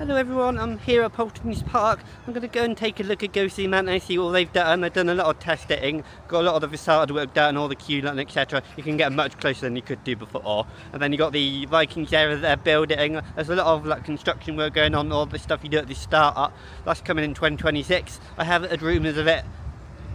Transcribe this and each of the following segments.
Hello everyone, I'm here at Paultons Park. I'm going to go and take a look at Ghostly Manor and see what they've done. They've done a lot of testing, got a lot of the facade work done, all the queue line, etc. You can get much closer than you could do before. And then you got the Vikings area that they're building. There's a lot of construction work going on, all the stuff you do at the start. That's coming in 2026. I have heard rumours of it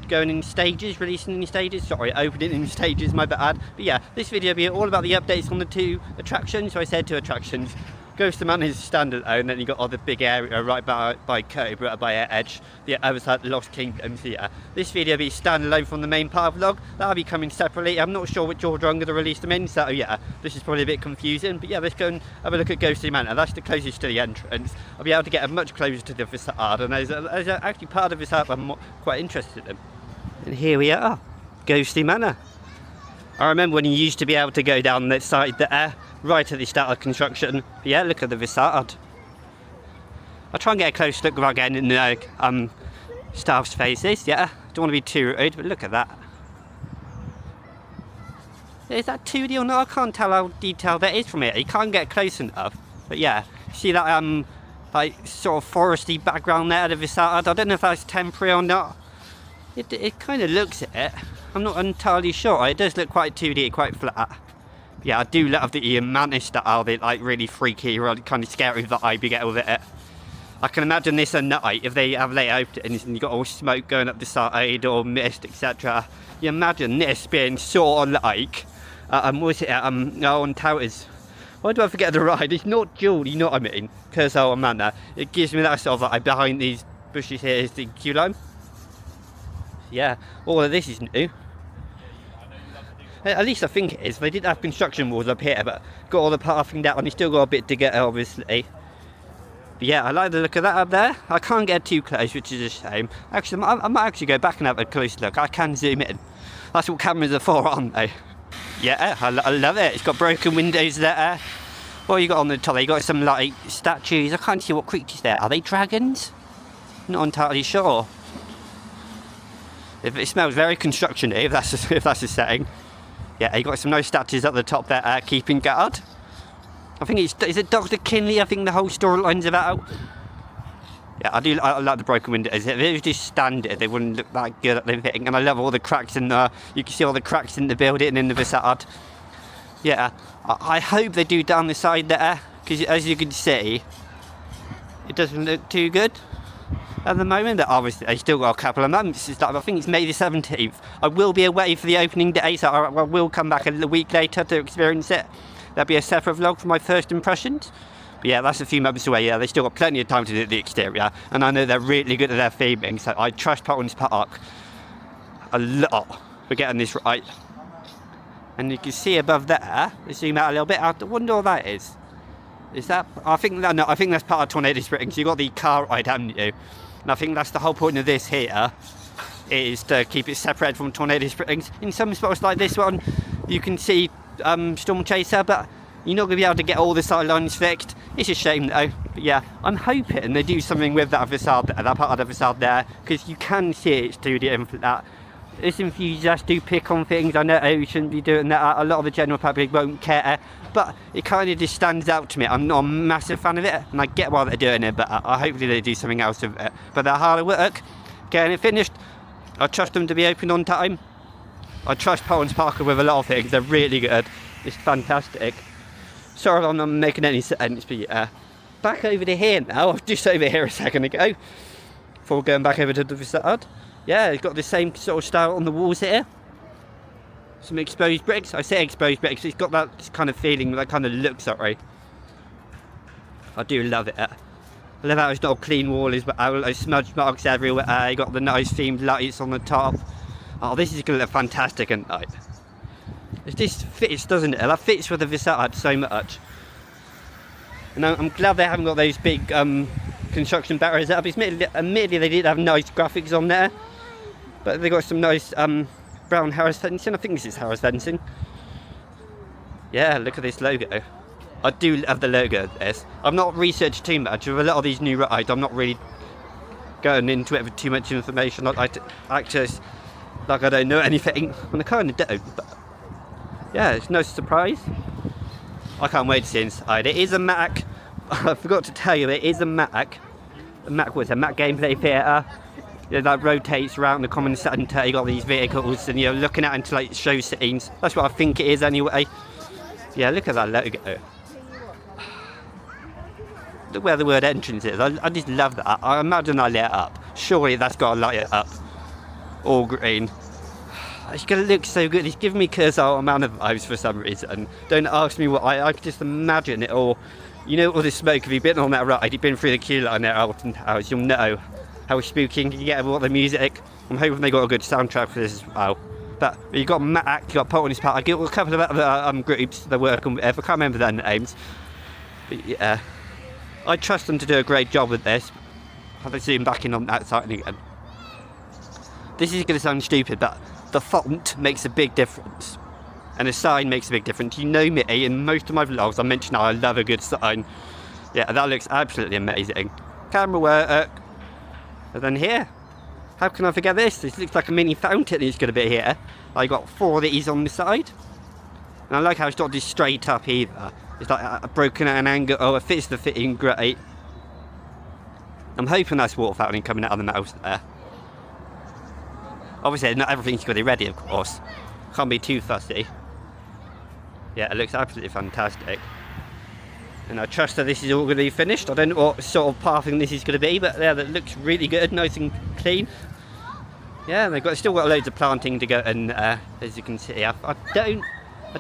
going in stages, releasing in stages, opening in stages, my bad. But yeah, this video will be all about the updates on the two attractions. So I said two attractions. Ghostly Manor is standalone, then you got all the big area right by Cobra, by Edge, the other side, Lost Kingdoms. Yeah, this video will be standalone from the main part of the vlog. That'll be coming separately. I'm not sure which order I'm going to release them in, so yeah, this is probably a bit confusing. But yeah, let's go and have a look at Ghostly Manor. That's the closest to the entrance. I'll be able to get much closer to the facade, and there's actually part of the facade I'm quite interested in. And here we are, Ghostly Manor. I remember when you used to be able to go down that side there, right at the start of construction. But yeah, look at the facade. I'll try and get a close look without getting in the staff's faces. Yeah, don't want to be too rude, but look at that. Is that 2D or not? I can't tell how detailed that is from here. You can't get close enough. But yeah, see that like sort of foresty background there, the facade. I don't know if that's temporary or not. It kind of looks at it. I'm not entirely sure. It does look quite 2D, quite flat. Yeah, I do love the mantis style. They're like really freaky, really kind of scary vibe you get with it. I can imagine this at night if they have late openings and you got all smoke going up the side or mist, etc. You imagine this being sort of like what was it on Towers. Why do I forget the ride? It's not Jewel, you know what I mean? Ghostly Manor. It gives me that sort of like behind these bushes here is the queue line. Yeah, all of this is new. At least I think it is. They did have construction walls up here, but got all the pathing down. You still got a bit to get, obviously. But yeah, I like the look of that up there. I can't get too close, which is a shame. Actually, I might actually go back and have a close look. I can zoom in. That's what cameras are for, aren't they? Yeah, I love it. It's got broken windows there. What you got on the top? You got some like statues. I can't see what creatures there. Are they dragons? Not entirely sure. It smells very construction-y, if that's a setting. Yeah, you got some nice statues at the top there, keeping guard. I think is it Dr. Kinley? I think the whole storyline's about. Yeah, I like the broken windows. If it was just standard, they wouldn't look that good at the thing. And I love all the cracks in the. You can see all the cracks in the building and in the facade. Yeah, I hope they do down the side there, because as you can see, it doesn't look too good at the moment. But obviously they still got a couple of months. I think it's May the 17th. I will be away for the opening day, so I will come back a week later to experience it. There'll be a separate vlog for my first impressions. But yeah, that's a few months away. Yeah, they still got plenty of time to do the exterior, and I know they're really good at their theming, so I trust Paultons Park a lot for getting this right. And you can see above there, let's zoom out a little bit. I wonder what that is. Is that? I think that's part of Tornado Springs. You got the car ride, haven't you? And I think that's the whole point of this here, is to keep it separated from Tornado Springs. In some spots like this one, you can see Storm Chaser, but you're not going to be able to get all the sidelines fixed. It's a shame though. But yeah, I'm hoping they do something with that facade there, that part of the facade there, because you can see it's 2D and that. This enthusiasts do pick on things. I know you shouldn't be doing that. A lot of the general public won't care, but it kind of just stands out to me. I'm not a massive fan of it, and I get why they're doing it, but hopefully they do something else with it. But they're hard at work getting it finished. I trust them to be open on time. I trust Paultons Park with a lot of things. They're really good. It's fantastic. Sorry if I'm not making any sense, but yeah. Back over to here now. I was just over here a second ago before going back over to the facade. Yeah, it's got the same sort of style on the walls here. Some exposed bricks. I say exposed bricks, it's got that kind of feeling, that kind of look, sorry. I do love it. I love how it's not a clean wall, but those smudge marks everywhere. You got the nice themed lights on the top. Oh, this is going to look fantastic at night. It just fits, doesn't it? That fits with the facade so much. And I'm glad they haven't got those big construction barriers up. Admittedly, they did have nice graphics on there. But they got some nice brown Harris fencing. I think this is Harris fencing. Yeah, look at this logo. I do love the logo of this. I've not researched too much. With a lot of these new rides, I'm not really going into it with too much information. I like to act as like I don't know anything. And I kind of don't. But yeah, it's no surprise. I can't wait to see inside. It is a Mac I forgot to tell you, it is a Mac gameplay theatre. That rotates around the common centre. You got these vehicles, and you're looking at into like show scenes. That's what I think it is anyway. Yeah, look at that logo. Look where the word entrance is. I just love that. I imagine I lit it up. Surely that's got to light it up. All green. It's going to look so good. It's giving me Cursor Manor vibes for some reason. Don't ask me what I can just imagine it all. You know all the smoke. If you've been on that ride, you've been through the queue line at Alton Towers, you'll know how spooky you can get with all the music. I'm hoping they got a good soundtrack for this as well. But you've got Mac, you've got Paultons Park, I've got a couple of other groups they're working with. I can't remember their names. But yeah, I trust them to do a great job with this. Have I zoom back in on that side again? This is going to sound stupid, but the font makes a big difference. And the sign makes a big difference. You know me, in most of my vlogs I mention how I love a good sign. Yeah, that looks absolutely amazing. Camera work. And then here, how can I forget this? This looks like a mini fountain is going to be here. I got 4 of these on the side. And I like how it's not just straight up either. It's like broken at an angle. Oh, it fits the fitting great. I'm hoping that's water fountain coming out of the mouse there. Obviously not everything's going to be ready, of course. Can't be too fussy. Yeah, it looks absolutely fantastic. And I trust that this is all going to be finished. I don't know what sort of pathing this is going to be, but yeah, that looks really good, nice and clean. Yeah, they've still got loads of planting to go, and as you can see, I don't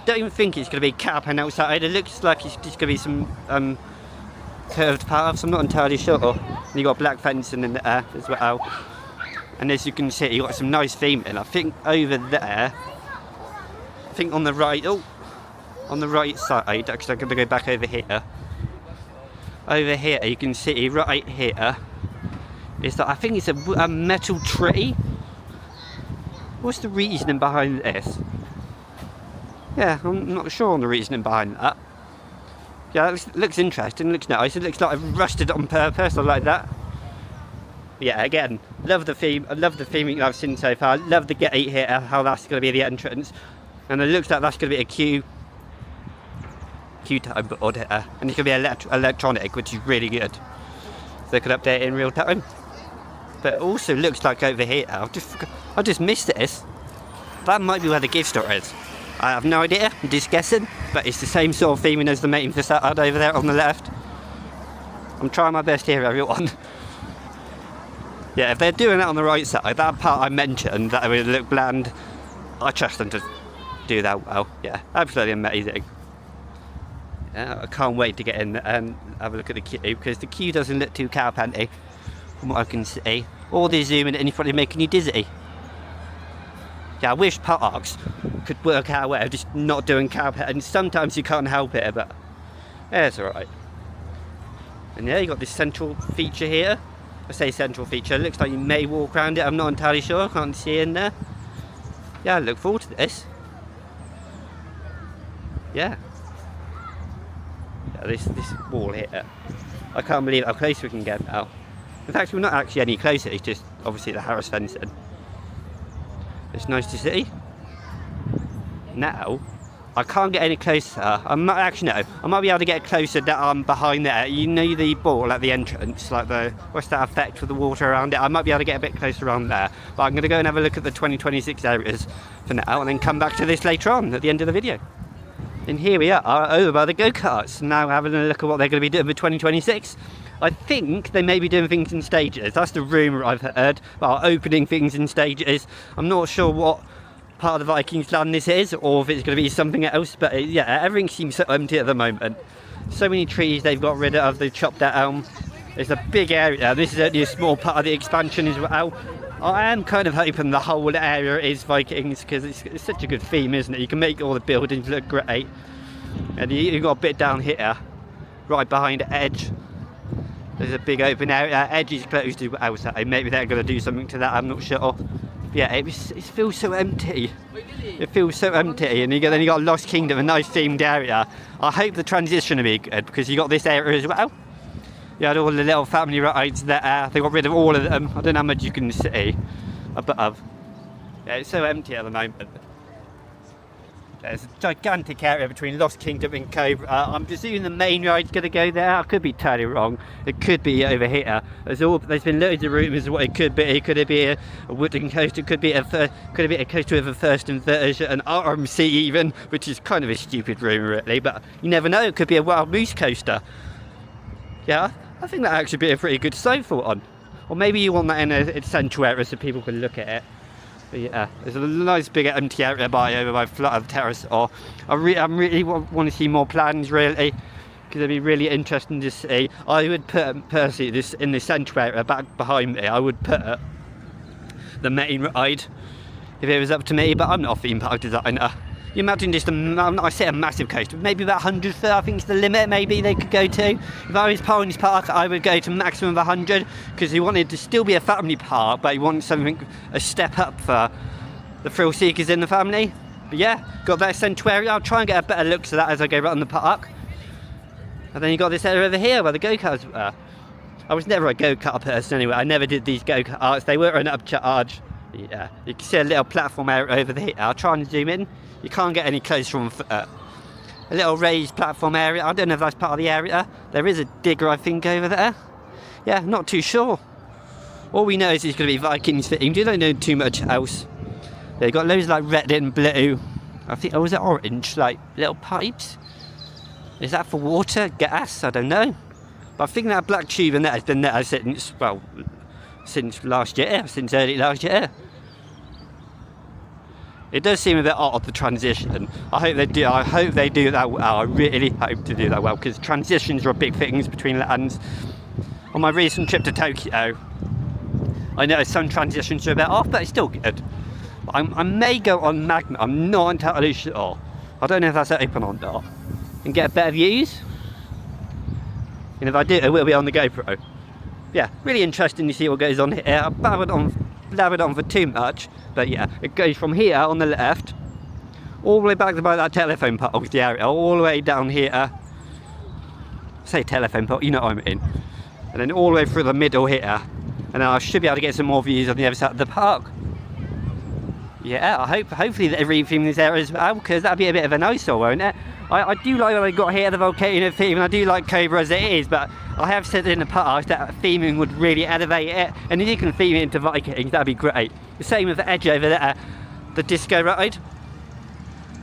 even think it's going to be capping outside. It looks like it's just going to be some curved paths. I'm not entirely sure. And you got black fencing in there as well. And as you can see, you got some nice theming. I think over there, I think on the right. On the right side, actually I'm going to go back over here. Over here, you can see right here is that I think it's a metal tree. What's the reasoning behind this? Yeah, I'm not sure on the reasoning behind that. Yeah, it looks interesting, looks nice. It looks like I've rusted it on purpose. I like that. Yeah, again, love the theme. I love the theming I've seen so far. Love the gate here, how that's going to be the entrance. And it looks like that's going to be a queue time board here, and it's going to be electronic, which is really good, so they could update it in real time. But it also looks like over here, I just missed this. That might be where the gift store is. I have no idea, I'm just guessing, but it's the same sort of theming as the main facade over there on the left. I'm trying my best here, everyone. Yeah, if they're doing that on the right side, that part I mentioned that it would look bland, I trust them to do that well. Yeah, absolutely amazing. I can't wait to get in and have a look at the queue, because the queue doesn't look too cowpanty from what I can see. All the zooming and probably making you dizzy. Yeah, I wish parks could work out well, just not doing cowpan, and sometimes you can't help it, but yeah, it's alright. And yeah, you got this central feature here. I say central feature, it looks like you may walk around it, I'm not entirely sure, I can't see in there. Yeah, I look forward to this. Yeah. This wall here, I can't believe how close we can get now. In fact, we're not actually any closer, it's just obviously the Harris fencing. It's nice to see. Now, I can't get any closer. I might be able to get closer down behind there. You know the ball at the entrance, like what's that effect with the water around it? I might be able to get a bit closer around there. But I'm going to go and have a look at the 2026 areas for now, and then come back to this later on at the end of the video. And here we are over by the go-karts, now having a look at what they're going to be doing for 2026. I think they may be doing things in stages. That's the rumour I've heard, about opening things in stages. I'm not sure what part of the Vikings land this is, or if it's going to be something else, but yeah, everything seems so empty at the moment. So many trees they've got rid of, they've chopped down. It's a big area. This is only a small part of the expansion as well. I am kind of hoping the whole area is Vikings, because it's such a good theme, isn't it? You can make all the buildings look great. And you've got a bit down here, right behind Edge. There's a big open area. Edge is closed to outside. Maybe they're going to do something to that, I'm not sure. But yeah, it feels so empty. It feels so empty. And then you got Lost Kingdom, a nice themed area. I hope the transition will be good, because you got this area as well. You had all the little family rides there. They got rid of all of them. I don't know how much you can see above. Yeah, it's so empty at the moment. There's a gigantic area between Lost Kingdom and Cobra. I'm presuming the main ride's going to go there. I could be totally wrong. It could be over here. There's been loads of rumours of what it could be. Could it be a wooden coaster? Could it be a coaster with a first inversion, an RMC even, which is kind of a stupid rumour really, but you never know. It could be a wild moose coaster. Yeah, I think that actually be a pretty good snowfall on. Or maybe you want that in a central area so people can look at it. But yeah, there's a nice big empty area over by Flutter Terrace. Or I really want to see more plans really, because it'd be really interesting to see. I would put personally this in the central area back behind me. I would put the main ride if it was up to me, but I'm not a theme park designer. You imagine just I say a massive coaster, maybe about 100 foot, I think is the limit maybe they could go to. If I was Paultons Park, I would go to maximum of 100, because he wanted to still be a family park, but he wanted something, a step up for the thrill seekers in the family. But yeah, got that central area. I'll try and get a better look to that as I go around the park. And then you got this area over here where the go-karts were. I was never a go-kart person anyway, I never did these go-karts, they were an upcharge. Yeah, you can see a little platform area over there. I'll try and zoom in. You can't get any closer from a little raised platform area. I don't know if that's part of the area. There is a digger, I think, over there. Yeah, not too sure. All we know is it's going to be Vikings fitting. We don't know too much else. They've got loads of like red and blue. I think, oh, was it orange? Like little pipes? Is that for water? Gas? I don't know. But I think that black tube in there has been there since, well, since last year, since early last year. It does seem a bit odd, the transition. I hope they do that well. I really hope to do that well, because transitions are big things between lands. On my recent trip to Tokyo, I noticed some transitions are a bit off, but it's still good. I may go on Magnet, I'm not entirely sure. I don't know if that's open or not. And get better views. And if I do, it will be on the GoPro. Yeah, really interesting to see what goes on here. I blabbered on for too much, but yeah, it goes from here on the left all the way back to by that telephone pole, the area, all the way down here. Say telephone pole, you know what I mean. And then all the way through the middle here, and then I should be able to get some more views on the other side of the park. Yeah, hopefully they retheme this area as well, because that'd be a bit of an eyesore, won't it? I do like what they got here, the volcano theme, and I do like Cobra as it is, but I have said in the past that theming would really elevate it, and if you can theme it into Vikings, that'd be great. The same with the edge over there, the disco ride.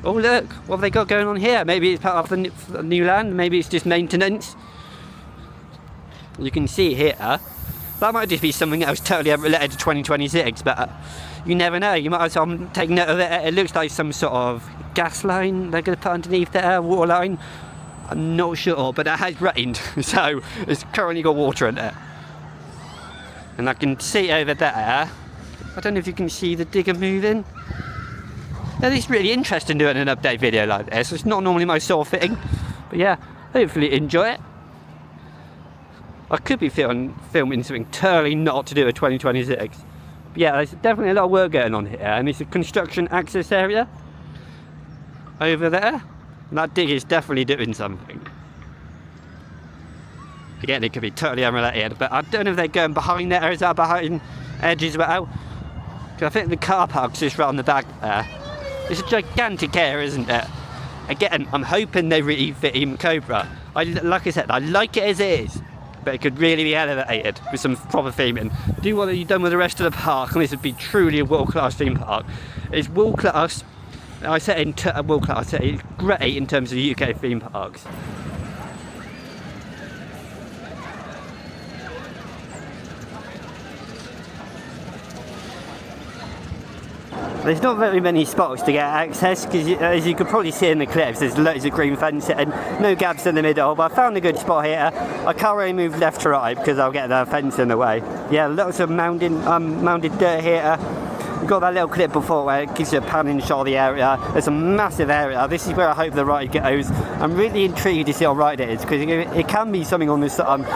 Oh look, what have they got going on here? Maybe it's part of the new land, maybe it's just maintenance. You can see here, that might just be something else totally unrelated to 2026, but you never know, you might as well take note of it. It looks like some sort of gas line they're going to put underneath there, water line. I'm not sure, but it has rained, so it's currently got water in it. And I can see over there, I don't know if you can see the digger moving. Now, it's really interesting doing an update video like this. It's not normally my sort of thing, but yeah, hopefully enjoy it. I could be filming something totally not to do with 2026. But yeah, there's definitely a lot of work going on here, and it's a construction access area over there. And that dig is definitely doing something. Again, it could be totally unrelated, but I don't know if they're going behind there, or is that behind edge as well? Because I think the car park's just round the back there. It's a gigantic area, isn't it? Again, I'm hoping they refit even Cobra. Like I said, I like it as it is, but it could really be elevated with some proper theming. Do what you've done with the rest of the park, and this would be truly a world-class theme park. It's world-class. I said in world-class, it's great in terms of UK theme parks. There's not very many spots to get access, because as you could probably see in the clips, there's loads of green fencing, no gaps in the middle, but I found a good spot here. I can't really move left to right because I'll get the fence in the way. Yeah, lots of mounded dirt here. We've got that little clip before where it gives you a panning shot of the area. There's a massive area. This is where I hope the ride goes. I'm really intrigued to see how ride it is, because it can be something on this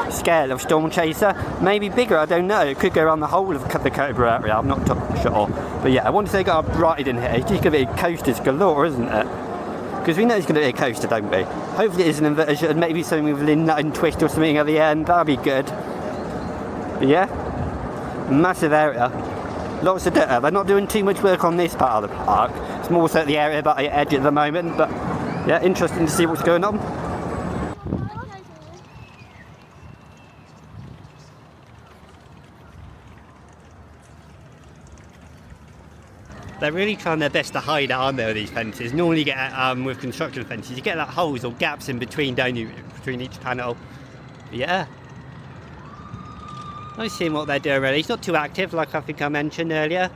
scale of Storm Chaser. Maybe bigger, I don't know. It could go around the whole of the Cobra area, I'm not sure. But yeah, I want to say got a ride in here. It's just going to be coasters galore, isn't it? Because we know it's going to be a coaster, don't we? Hopefully it is an inversion, maybe something with a nut and twist or something at the end. That'd be good. But yeah, massive area. Lots of dirt. They're not doing too much work on this part of the park, It's more so at the area by the edge at the moment, but yeah, interesting to see what's going on. They're really trying their best to hide, aren't they, these fences? Normally you get, with construction fences, you get like holes or gaps in between, don't you, between each panel. But yeah. Nice seeing what they're doing really. It's not too active, like I think I mentioned earlier.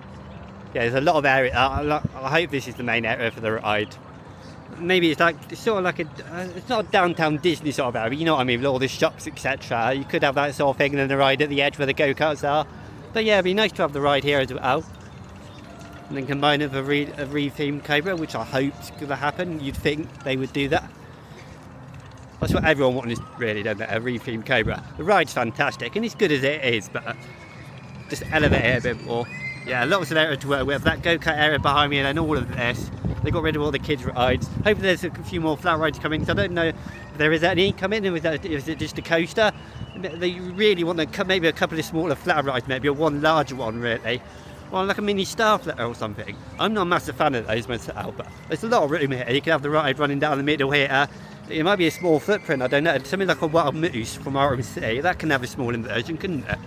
Yeah, there's a lot of area. I hope this is the main area for the ride. Maybe it's sort of like it's not a downtown Disney sort of area, you know what I mean, with all the shops, etc. You could have that sort of thing, and then the ride at the edge where the go-karts are. But yeah, it'd be nice to have the ride here as well. And then combine it with a re-themed Cobra, which I hope's going to happen. You'd think they would do that. That's what everyone wants, really, don't they? A re-themed Cobra. The ride's fantastic, and it's good as it is, but just elevate it a bit more. Yeah, lots of area to work with. That go-kart area behind me, and then all of this. They got rid of all the kids' rides. Hopefully there's a few more flat rides coming, so I don't know if there is any coming, or is it just a coaster? They really want to maybe a couple of smaller flat rides, maybe, or one larger one, really. Well, like a mini star flitter or something. I'm not a massive fan of those myself, but there's a lot of room here. You can have the ride running down the middle here. It might be a small footprint, I don't know. Something like a Wild Moose from RMC, that can have a small inversion, couldn't it?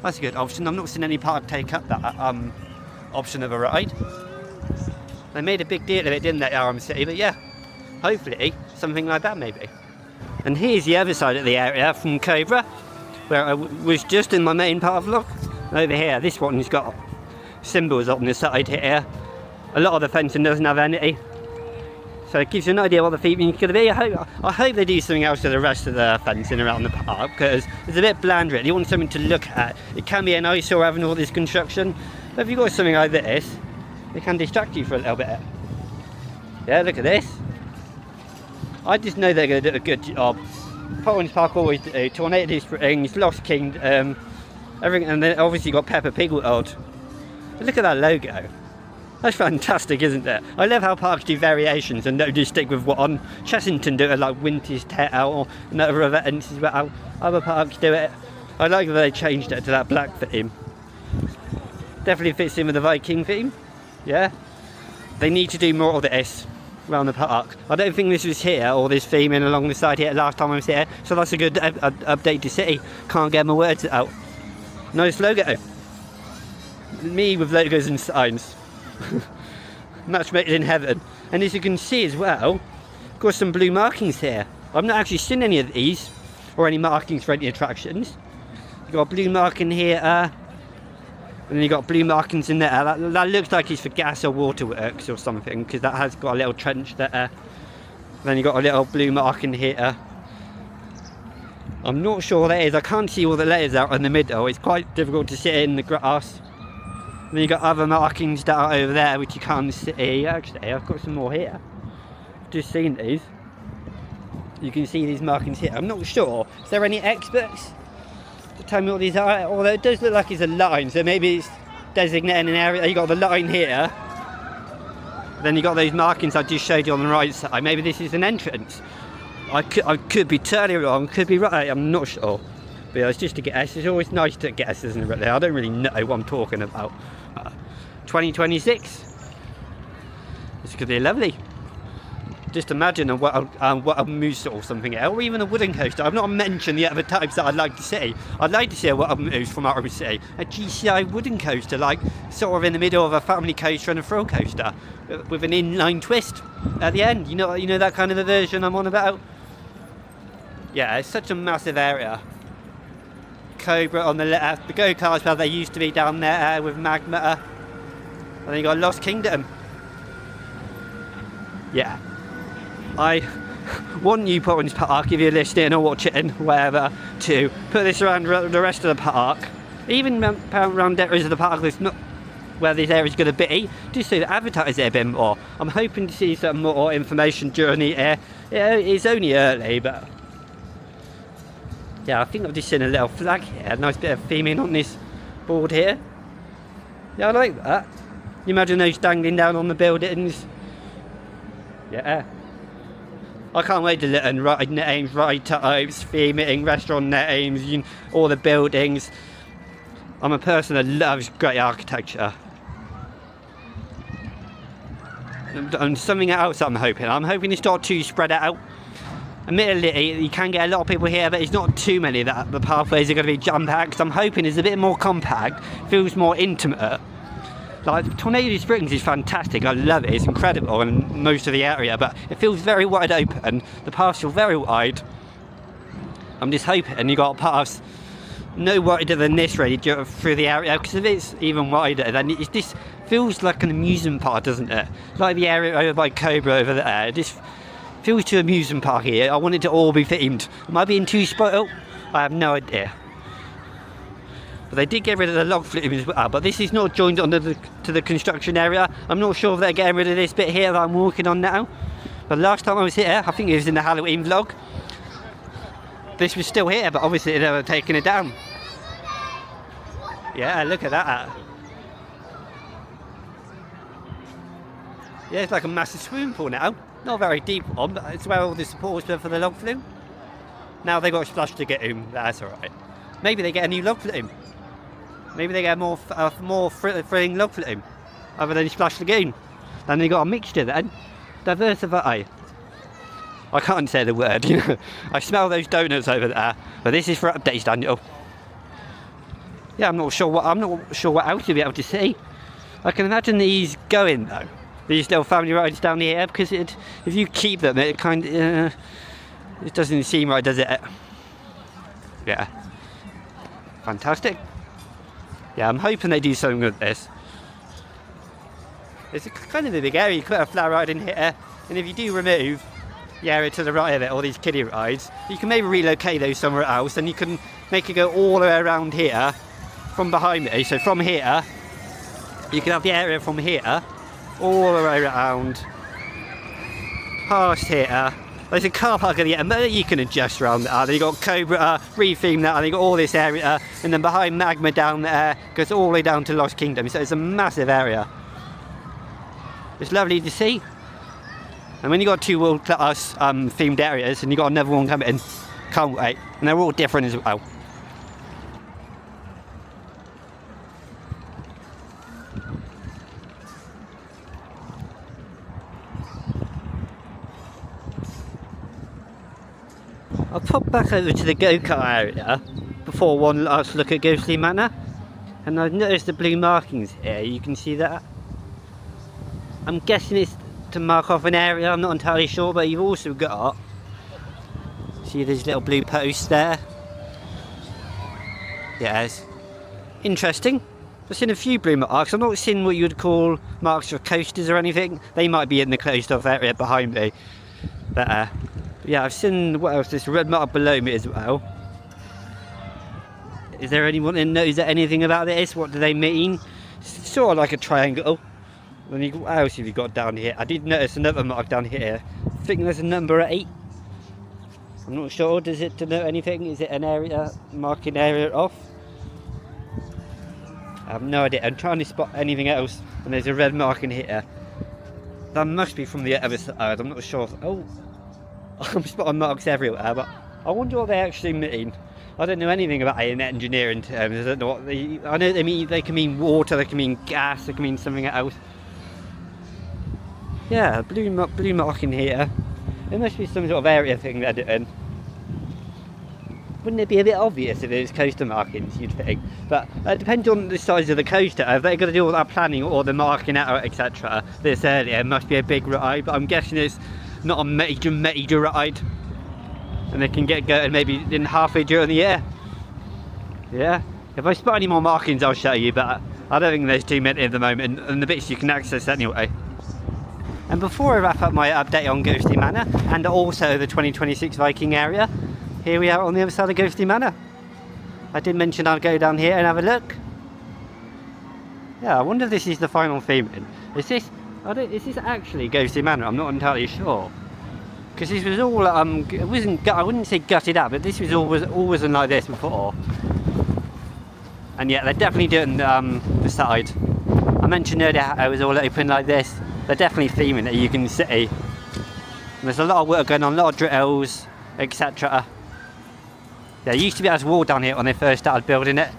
That's a good option. I've not seen any park take up that option of a ride. They made a big deal of it, didn't they, RMC? But yeah, hopefully something like that maybe. And here's the other side of the area from Cobra, where I was just in my main part of vlog. Over here, this one's got symbols on the side here. A lot of the fencing doesn't have any, so it gives you an idea what the theming is going to be. I hope they do something else to the rest of the fencing around the park, because it's a bit bland really. You want something to look at. It can be an eyesore having all this construction, but if you've got something like this, it can distract you for a little bit. Yeah, look at this. I just know they're going to do a good job. Paultons Park always do. Tornado Springs, Lost Kingdom, everything, and then obviously you've got Peppa Pig World. But look at that logo. That's fantastic, isn't it? I love how parks do variations and don't just stick with one. Chessington do it like Winter's Tale or another events as well. Other parks do it. I like that they changed it to that black theme. Definitely fits in with the Viking theme. Yeah. They need to do more of this around the park. I don't think this was here, or this theming along the side here last time I was here. So that's a good update to see. Can't get my words out. Nice logo. Me with logos and signs. Match made in heaven. And as you can see as well, got some blue markings here. I've not actually seen any of these, or any markings for any attractions. You've got a blue marking here, and then you've got blue markings in there. That looks like it's for gas or waterworks or something, because that has got a little trench there. Then you've got a little blue marking here. I'm not sure what that is. I can't see all the letters out in the middle. It's quite difficult to see it in the grass. And then you've got other markings that are over there which you can't see. Actually, I've got some more here. Just seen these. You can see these markings here. I'm not sure. Is there any experts to tell me what these are? Although it does look like it's a line, so maybe it's designating an area. You've got the line here. Then you've got those markings I just showed you on the right side. Maybe this is an entrance. I could be totally wrong, could be right, I'm not sure. But yeah, it's just a guess. It's always nice to guess, isn't it, really? I don't really know what I'm talking about. 2026. This could be lovely. Just imagine a wild moose or something else, or even a wooden coaster. I've not mentioned the other types that I'd like to see. I'd like to see a wild moose from RMC, a GCI wooden coaster, like sort of in the middle of a family coaster and a thrill coaster, with an inline twist at the end. You know that kind of a version I'm on about. Yeah, it's such a massive area. Cobra on the left, the go-karts where they used to be down there with Magma, and then you got Lost Kingdom. Yeah. I want you, Paultons Park, if you're listening or watching, whatever, to put this around the rest of the park, even around areas of the park that's not where this area is going to be, just to advertise it a bit more. I'm hoping to see some more information during the air. Yeah, it's only early, but yeah, I think I've just seen a little flag here, a nice bit of theming on this board here. Yeah, I like that. You imagine those dangling down on the buildings. Yeah. I can't wait to learn ride names, ride types, theming, restaurant names, all the buildings. I'm a person that loves great architecture. And something else I'm hoping it's not too spread out. Admittedly, you can get a lot of people here, but it's not too many that the pathways are going to be jam-packed. I'm hoping it's a bit more compact, feels more intimate. Like, Tornado Springs is fantastic, I love it, it's incredible in most of the area, but it feels very wide open, the paths feel very wide. I'm just hoping you got paths no wider than this really through the area, because if it's even wider, then this feels like an amusement park, doesn't it? Like the area over by Cobra over there, it just feels too amusement park here. I want it to all be themed. Am I being too spoiled? I have no idea. But they did get rid of the log flume as well, but this is not joined onto to the construction area. I'm not sure if they're getting rid of this bit here that I'm walking on now. But last time I was here, I think it was in the Halloween vlog, this was still here, but obviously they were taking it down. Yeah, look at that. Yeah, it's like a massive swimming pool now. Not a very deep one, but it's where all the supports were for the log flume. Now they got a splash to get in, that's alright. Maybe they get a new log flume. Maybe they get a more thrilling log flume, other than Splash Lagoon. Then they got a mixture then. Diversify. I can't say the word, you know. I smell those donuts over there. But this is for updates, Daniel. Yeah, I'm not sure what else you'll be able to see. I can imagine these going though. These little family rides down here, because if you keep them, it kind of it doesn't seem right, does it? Yeah. Fantastic. Yeah, I'm hoping they do something with this. It's kind of a big area. You could put a flat ride in here, and if you do remove the area to the right of it, all these kiddie rides, you can maybe relocate those somewhere else, and you can make it go all the way around here from behind me. So from here, you can have the area from here all the way around past here. There's a car park at the end, but you can adjust around that. Then you got Cobra, retheme that, and you got all this area, and then behind Magma down there goes all the way down to Lost Kingdom. So it's a massive area. It's lovely to see. And when you got two world-class themed areas, and you got another one coming in, can't wait. And they're all different as well. I'll pop back over to the go-kart area before one last look at Ghostly Manor, and I've noticed the blue markings here. You can see that. I'm guessing it's to mark off an area, I'm not entirely sure, but you've also got, see these little blue posts there. Yeah, it's interesting. I've seen a few blue marks. I'm not seeing what you would call marks for coasters or anything. They might be in the closed off area behind me. But yeah, I've seen, what else, this red mark below me as well. Is there anyone that knows anything about this? What do they mean? It's sort of like a triangle. Then what else have you got down here? I did notice another mark down here. I think there's a number 8. I'm not sure, does it denote anything? Is it an area, marking area off? I have no idea. I'm trying to spot anything else, and there's a red mark in here. That must be from the other side, I'm not sure. Oh, I'm spotting marks everywhere, but I wonder what they actually mean. I don't know anything about it in engineering terms. I don't know what I know they mean. They can mean water, they can mean gas, they can mean something else. Yeah, blue mark in here. It must be some sort of area thing they're doing. Wouldn't it be a bit obvious if it was coaster markings, you'd think? But it depends on the size of the coaster. If they're going to do all that planning or the marking out, etc. this earlier, it must be a big ride, but I'm guessing it's not a major ride. And they can get going maybe in halfway during the year. Yeah. If I spot any more markings, I'll show you, but I don't think there's too many at the moment, and the bits you can access anyway. And before I wrap up my update on Ghostly Manor, and also the 2026 Viking area, here we are on the other side of Ghostly Manor. I did mention I'd go down here and have a look. Yeah, I wonder if this is the final theming. Is this actually Ghostly Manor? I'm not entirely sure. Because this was all, it wasn't, I wouldn't say gutted out, but this was always like this before. And yeah, they're definitely doing the side. I mentioned earlier how it was all open like this. They're definitely theming it, you can see. And there's a lot of work going on, a lot of drills, etc. There used to be a wall down here when they first started building it.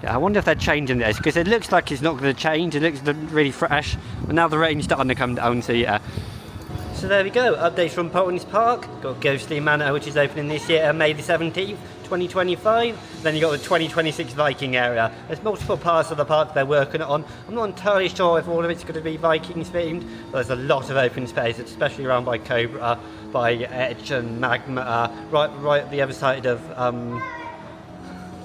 Yeah, I wonder if they're changing this, because it looks like it's not going to change. It looks really fresh, but now the rain's starting to come down, so yeah. So there we go, updates from Paultons Park. Got Ghostly Manor, which is opening this year, May the 17th, 2025. Then you got the 2026 Viking area. There's multiple parts of the park they're working on. I'm not entirely sure if all of it's going to be Vikings themed, but there's a lot of open space, especially around by Cobra, by Edge and Magma, right at the other side of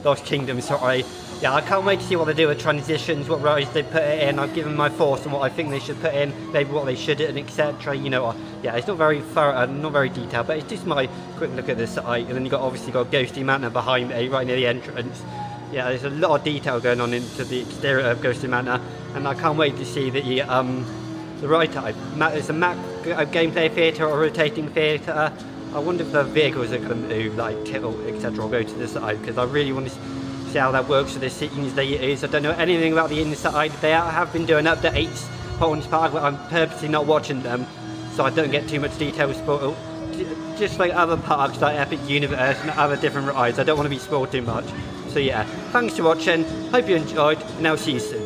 Lost Kingdom, sorry. Yeah, I can't wait to see what they do with transitions, what rides they put it in. I've given my thoughts on what I think they should put in, maybe what they shouldn't, etc. You know, yeah, it's not very thorough, not very detailed, but it's just my quick look at the site. And then you obviously got Ghostly Manor behind me, right near the entrance. Yeah, there's a lot of detail going on into the exterior of Ghostly Manor, and I can't wait to see the ride type. It's a map gameplay theatre or rotating theatre. I wonder if the vehicles are going to move, like tilt, etc., or go to the side, because I really want to see how that works for the settings they use. I don't know anything about the inside. They have been doing updates, Paultons Park, but I'm purposely not watching them, so I don't get too much detail spoiled. Just like other parks, like Epic Universe and other different rides, I don't want to be spoiled too much. So yeah, thanks for watching, hope you enjoyed, and I'll see you soon.